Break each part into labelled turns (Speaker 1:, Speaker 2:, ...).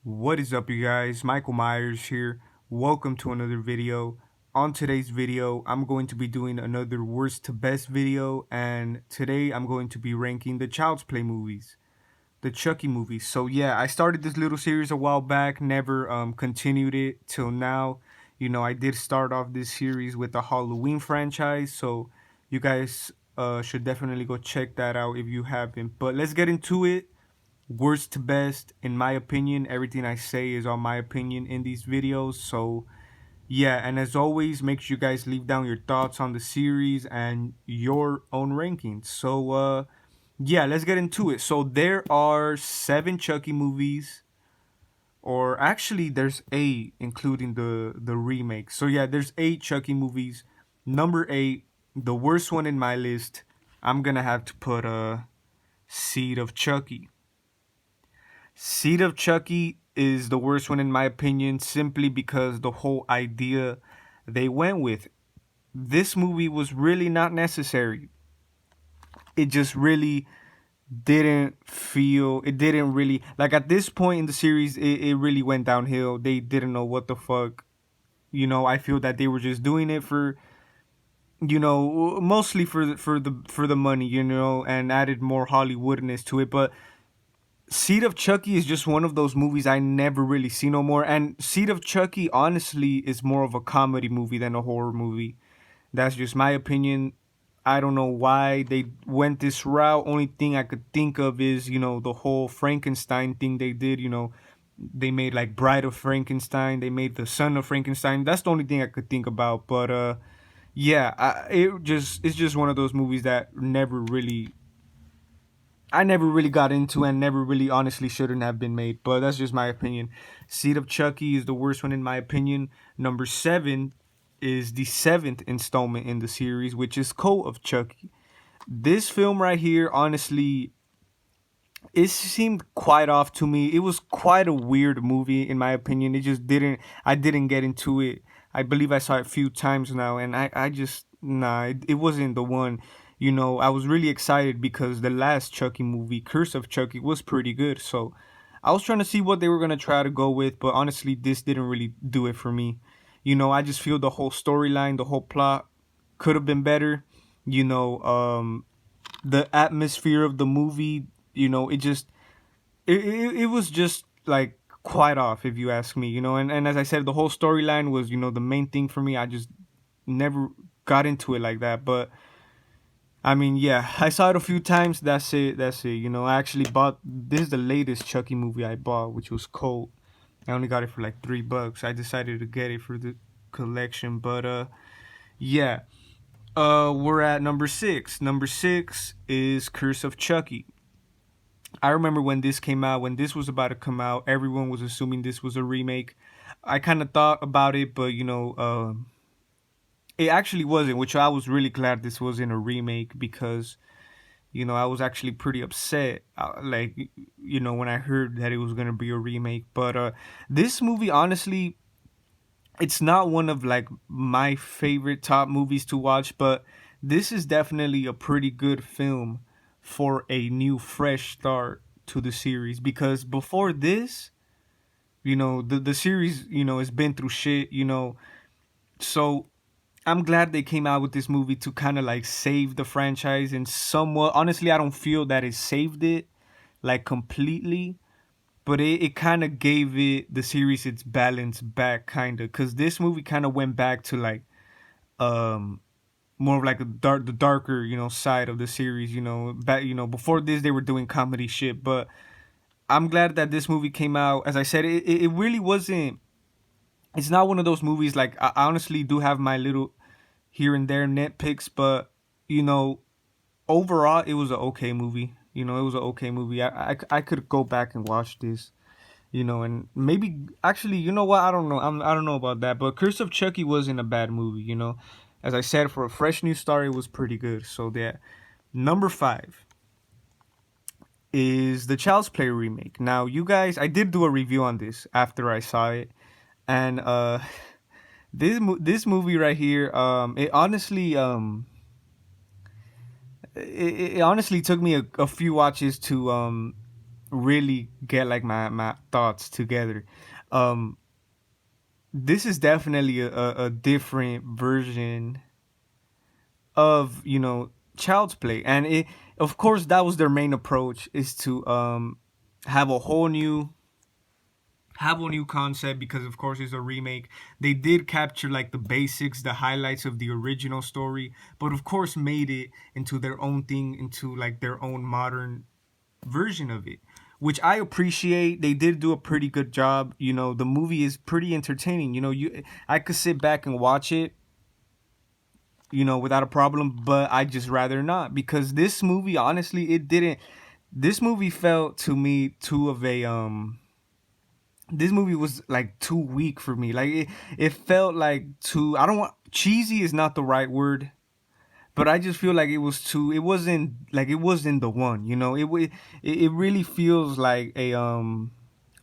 Speaker 1: What is up, you guys? Michael Myers here. Welcome to another video. On today's video, I'm going to be doing another worst to best video, and today I'm going to be ranking the Child's Play movies, the Chucky movies. So yeah, I started this little series a while back, never continued it till now. I did start off this series with the Halloween franchise, so you guys should definitely go check that out if you haven't. But let's get into it. Worst to best, in my opinion. Everything I say is on my opinion in these videos. So yeah, and as always, make sure you guys leave down your thoughts on the series and your own rankings. So yeah, let's get into it. So there are 7 Chucky movies, or actually there's 8 including the remake. So yeah, there's 8 Chucky movies. Number 8, the worst one in my list, I'm gonna have to put Seed of Chucky. Seed of Chucky is the worst one in my opinion, simply because the whole idea they went with. This movie was really not necessary. It just really didn't feel, it didn't really, like at this point in the series, it really went downhill. They didn't know what the fuck. I feel that they were just doing it for, mostly for the money, and added more Hollywoodness to it. But Seed of Chucky is just one of those movies I never really see no more. And Seed of Chucky, honestly, is more of a comedy movie than a horror movie. That's just my opinion. I don't know why they went this route. Only thing I could think of is, the whole Frankenstein thing they did. They made like Bride of Frankenstein. They made the Son of Frankenstein. That's the only thing I could think about. But yeah, it's just one of those movies that I never really got into and never really honestly shouldn't have been made, but that's just my opinion. Seed of Chucky is the worst one in my opinion. Number 7 is the 7th installment in the series, which is Cult of Chucky. This film right here, honestly, it seemed quite off to me. It was quite a weird movie in my opinion. I didn't get into it. I believe I saw it a few times now, and I just, nah, it wasn't the one. I was really excited because the last Chucky movie, Curse of Chucky, was pretty good. So I was trying to see what they were going to try to go with, but honestly, this didn't really do it for me. I just feel the whole storyline, the whole plot could have been better. You know, the atmosphere of the movie, it just it was just like quite off, if you ask me. And as I said, the whole storyline was, the main thing for me. I just never got into it like that. But I mean, yeah, I saw it a few times. That's it. I actually bought, this is the latest Chucky movie I bought, which was Cold. I only got it for like $3. I decided to get it for the collection. But yeah, we're at number 6. Number 6 is Curse of Chucky. I remember when this came out, when this was about to come out, everyone was assuming this was a remake. I kind of thought about it, but it actually wasn't, which I was really glad this wasn't a remake because I was actually pretty upset, like, when I heard that it was gonna be a remake. But this movie, honestly, it's not one of like my favorite top movies to watch, but this is definitely a pretty good film for a new fresh start to the series, because before this, the series, has been through shit, so I'm glad they came out with this movie to kind of like save the franchise and somewhat. Honestly, I don't feel that it saved it like completely, but it kind of gave the series its balance back, kind of, because this movie kind of went back to like um more of like the darker, side of the series. Back, before this they were doing comedy shit. But I'm glad that this movie came out. As I said, it really wasn't. It's not one of those movies, like, I honestly do have my little here and there nitpicks, but you know overall it was an okay movie. It was an okay movie. I could go back and watch this. And maybe, actually, you know what? I don't know. I don't know about that. But Curse of Chucky wasn't a bad movie. As I said, for a fresh new start, it was pretty good. So yeah, number 5 is the Child's Play remake. Now, you guys, I did do a review on this after I saw it, and this movie right here, it honestly took me a few watches to really get like my thoughts together. Um, this is definitely a different version of Child's Play, and it of course that was their main approach, is to have a whole new concept, because of course it's a remake. They did capture like the basics, the highlights of the original story, but of course made it into their own thing, into like their own modern version of it, which I appreciate. They did do a pretty good job. The movie is pretty entertaining. I could sit back and watch it, without a problem, but I just rather not, because this movie, honestly, it didn't. This movie felt to me too of a This movie was like too weak for me. Like it felt like too. I don't want cheesy is not the right word, but I just feel like it was too. It wasn't like it wasn't the one. It really feels like a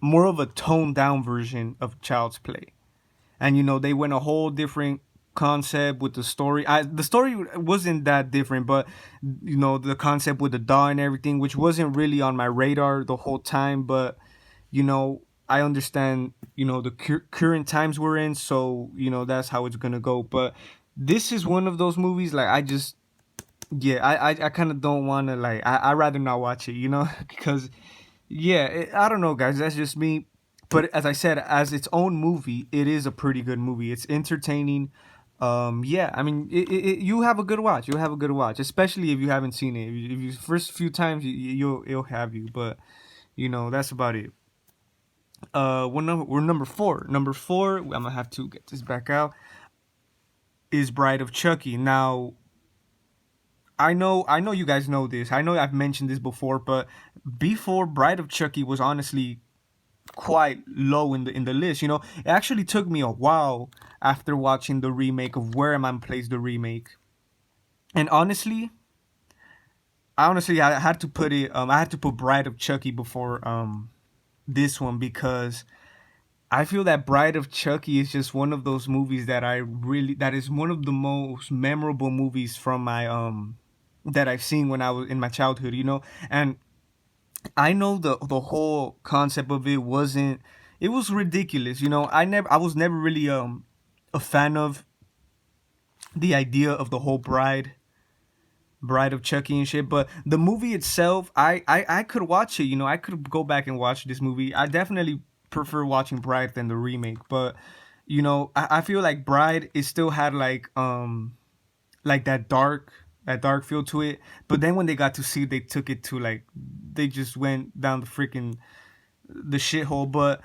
Speaker 1: more of a toned down version of Child's Play. And they went a whole different concept with the story. The story wasn't that different, but the concept with the doll and everything, which wasn't really on my radar the whole time. But I understand the current times we're in, so that's how it's gonna go. But this is one of those movies, like, I just, yeah, I kind of don't want to, like, I rather not watch it, because, yeah, I don't know, guys. That's just me. But as I said, as its own movie, it is a pretty good movie. It's entertaining. Yeah, I mean, you have a good watch. You'll have a good watch, especially if you haven't seen it. If you first few times, it'll have you. But that's about it. We're number four. Number four, I'm gonna have to get this back out, is Bride of Chucky. Now, I know you guys know this. I know I've mentioned this before, but before, Bride of Chucky was honestly quite low in the list. It actually took me a while after watching the remake of Where Am I Plays the remake, and honestly, I had to put it. I had to put Bride of Chucky before this one, because I feel that Bride of Chucky is just one of those movies that is one of the most memorable movies from my that I've seen when I was in my childhood, and I know the whole concept of it wasn't, it was ridiculous, I was never really a fan of the idea of the whole Bride of Chucky and shit. But the movie itself, I could watch it. I could go back and watch this movie. I definitely prefer watching Bride than the remake. But I feel like Bride, it still had like that dark feel to it. But then when they got to see, they took it to, like, they just went down the shithole. But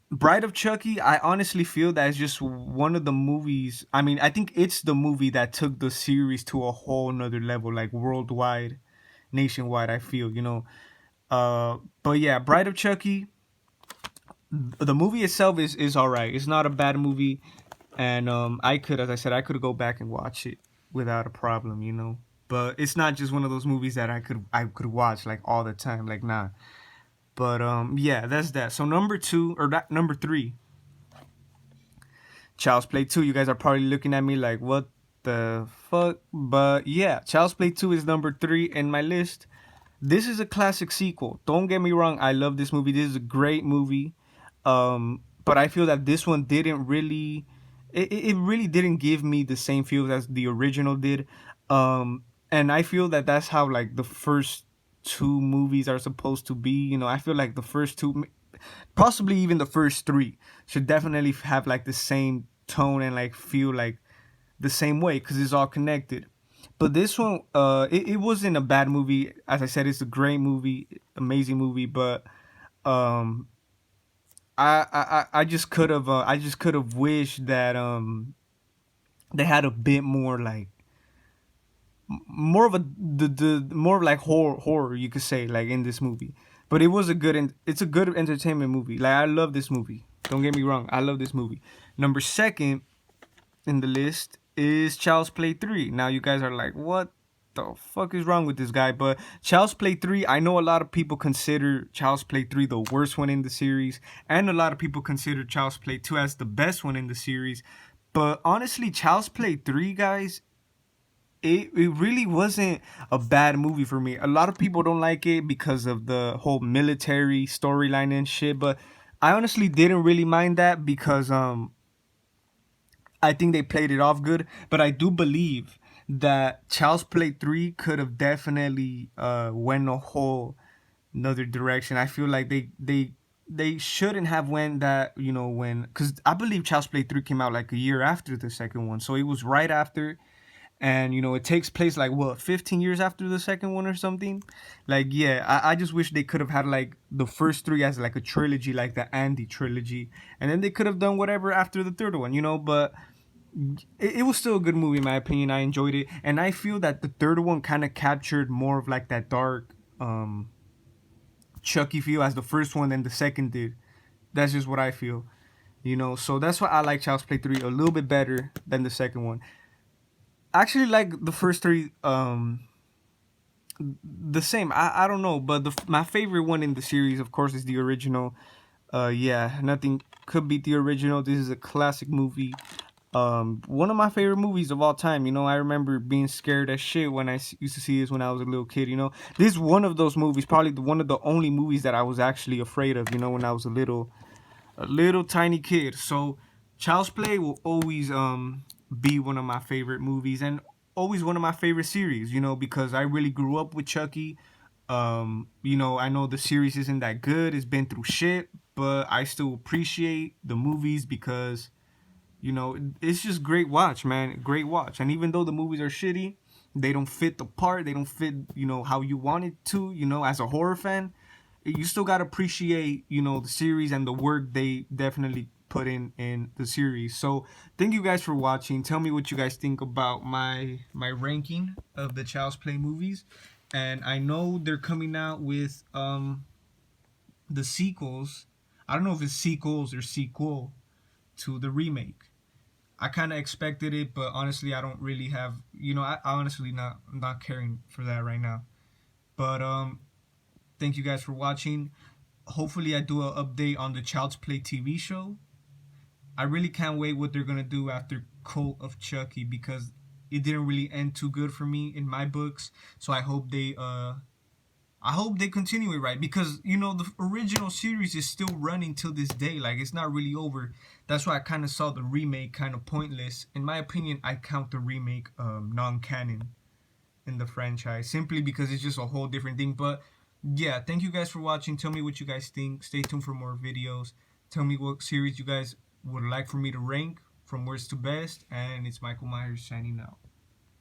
Speaker 1: Bride of Chucky, I honestly feel that it's just one of the movies. I mean, I think it's the movie that took the series to a whole nother level, like worldwide, nationwide. I feel, but yeah, Bride of Chucky, the movie itself is all right. It's not a bad movie, and as I said, I could go back and watch it without a problem, But it's not just one of those movies that I could watch like all the time, like, nah. But yeah, that's that. So number three, Child's Play 2. You guys are probably looking at me like, what the fuck? But yeah, Child's Play 2 is number 3 in my list. This is a classic sequel. Don't get me wrong, I love this movie. This is a great movie. But I feel that this one didn't really, it really didn't give me the same feel as the original did. And I feel that that's how, like, the first two movies are supposed to be. I feel like the first two, possibly even the first three, should definitely have like the same tone and like feel like the same way, because it's all connected. But this one, it wasn't a bad movie. As I said, it's a great movie, amazing movie. But um, I just could have wished that they had a bit more, like, more of the more of like horror, you could say, like, in this movie. But it's a good entertainment movie. Like, I love this movie. Don't get me wrong, I love this movie. Number second in the list is Child's Play 3. Now you guys are like, what the fuck is wrong with this guy? But Child's Play 3, I know a lot of people consider Child's Play 3 the worst one in the series, and a lot of people consider Child's Play 2 as the best one in the series. But honestly, Child's Play 3, guys, it really wasn't a bad movie for me. A lot of people don't like it because of the whole military storyline and shit, but I honestly didn't really mind that because I think they played it off good. But I do believe that Child's Play 3 could have definitely went a whole another direction. I feel like they shouldn't have went that, you know, when, because I believe Child's Play 3 came out like a year after the second one, so it was right after. And you know, it takes place like what, 15 years after the second one or something. Like, yeah, I just wish they could have had like the first three as like a trilogy, like the Andy trilogy, and then they could have done whatever after the third one, you know. But it was still a good movie in my opinion. I enjoyed it, and I feel that the third one kind of captured more of like that dark Chucky feel as the first one than the second did. That's just what I feel, you know. So that's why I like Child's Play 3 a little bit better than the second one. I actually like the first three the same. I don't know, but my favorite one in the series, of course, is the original. Yeah, nothing could beat the original. This is a classic movie. One of my favorite movies of all time. You know, I remember being scared as shit when I used to see this when I was a little kid. You know, this is one of those movies, probably one of the only movies that I was actually afraid of. You know, when I was a little tiny kid. So, Child's Play will always be one of my favorite movies and always one of my favorite series. You know, because I really grew up with Chucky. You know, I know the series isn't that good. It's been through shit, but I still appreciate the movies because, you know, it's just great watch, man. Great watch. And even though the movies are shitty, they don't fit the part. They don't fit, you know, how you want it to. You know, as a horror fan, you still gotta appreciate, you know, the series and the work they definitely put in the series. So thank you guys for watching. Tell me what you guys think about my ranking of the Child's Play movies. And I know they're coming out with the sequels. I don't know if it's sequels or sequel to the remake. I kind of expected it, but honestly, I don't really have, you know, I honestly not caring for that right now. But thank you guys for watching. Hopefully, I do an update on the Child's Play TV show. I really can't wait what they're gonna do after Cult of Chucky because it didn't really end too good for me in my books. So I hope they continue it right because, you know, the original series is still running till this day. Like, it's not really over. That's why I kind of saw the remake kind of pointless. In my opinion, I count the remake non-canon in the franchise simply because it's just a whole different thing. But yeah, thank you guys for watching. Tell me what you guys think. Stay tuned for more videos. Tell me what series you guys would like for me to rank from worst to best. And it's Michael Myers signing out.